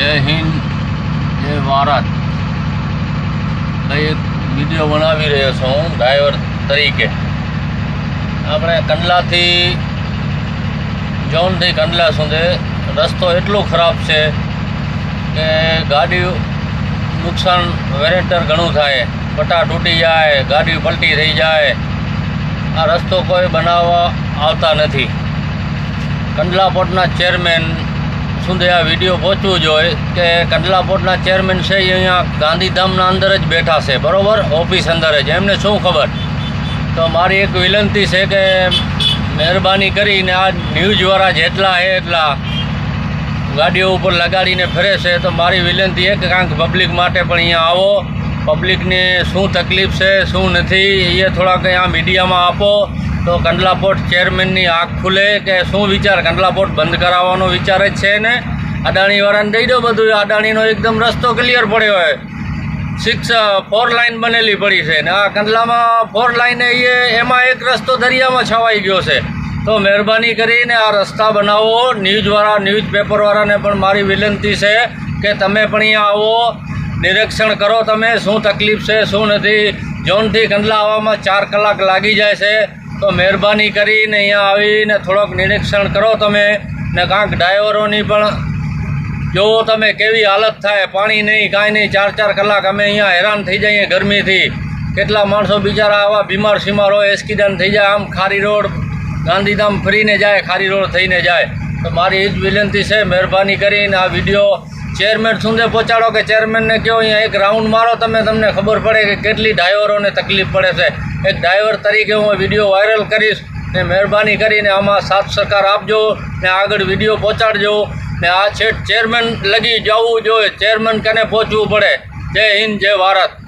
જય હિન્દ જય ભારત. એક વિડીયો બનાવી રહ્યો છું હું ડ્રાઈવર તરીકે. આપણે કંડલાથી જોનથી કંડલા સુધી રસ્તો એટલો ખરાબ છે કે ગાડી નુકસાન વેરેન્ટર ઘણું થાય, પટ્ટા તૂટી જાય, ગાડી પલટી થઈ જાય. આ રસ્તો કોઈ બનાવવા આવતા નથી. કંડલા પોર્ટના ચેરમેન સુધી આ વિડીયો પહોંચવું જોઈએ કે કંડલા પોર્ટના ચેરમેન છે એ અહીંયા ગાંધીધામના અંદર જ બેઠા છે, બરાબર, ઓફિસ અંદર જ. એમને શું ખબર? તો મારી એક વિનંતી છે કે મહેરબાની કરીને આ ન્યૂઝવાળા જેટલા છે એટલા ગાડીઓ ઉપર લગાડીને ફરે છે, તો મારી વિનંતી છે કે કાંઈક પબ્લિક માટે પણ અહીંયા આવો. પબ્લિકને શું તકલીફ છે શું નથી એ થોડા કંઈ આ મીડિયામાં આપો તો કંડલા પોર્ટ ચેરમેનની આંખ ખુલે કે શું વિચાર. કંડલા પોર્ટ બંધ કરાવવાનો વિચાર જ છે ને? અદાણીવાળાને દઈ દો બધું. અદાણીનો એકદમ રસ્તો ક્લિયર પડ્યો હોય, 4 લાઇન બનેલી પડી છે ને આ કંડલામાં 4 લાઇન એમાં એક રસ્તો દરિયામાં છવાઈ ગયો છે. તો મહેરબાની કરીને આ રસ્તા બનાવો. ન્યૂઝપેપરવાળાને પણ મારી વિનંતી છે કે તમે પણ અહીંયા આવો, નિરીક્ષણ કરો તમે શું તકલીફ છે શું નથી. જોનથી કંડલા આવવામાં 4 કલાક લાગી જાય છે, તો મહેરબાની કરીને અહીંયા આવીને થોડોક નિરીક્ષણ કરો તમે ને. કાંઈક ડ્રાઈવરોની પણ જુઓ તમે કેવી હાલત થાય, પાણી નહીં કાંઈ નહીં. 4 કલાક અમે અહીંયા હેરાન થઈ જઈએ ગરમીથી. કેટલા માણસો બિચારા આવા બીમાર શીમાર હોય, એસ્કિડન્ટ થઈ જાય. આમ ખારી રોડ ગાંધીધામ ફરીને જાય, ખારી રોડ થઈને જાય. તો મારી એ જ વિનંતી છે, મહેરબાની કરીને આ વિડીયો ચેરમેન સુધી પહોંચાડો કે ચેરમેનને કહો અહીંયા એક રાઉન્ડ મારો તમે, તમને ખબર પડે કે કેટલી ડ્રાઈવરોને તકલીફ પડે છે. એક ડ્રાઈવર તરીકે હું વિડીયો વાયરલ કરીશ ને મહેરબાની કરીને આમાં સાથ સહકાર આપજો ને આગળ વિડીયો પહોંચાડજો ને આ છેટ ચેરમેન લગી જવું જોઈએ. ચેરમેન કને પહોંચવું પડે. જય હિન્દ જય ભારત.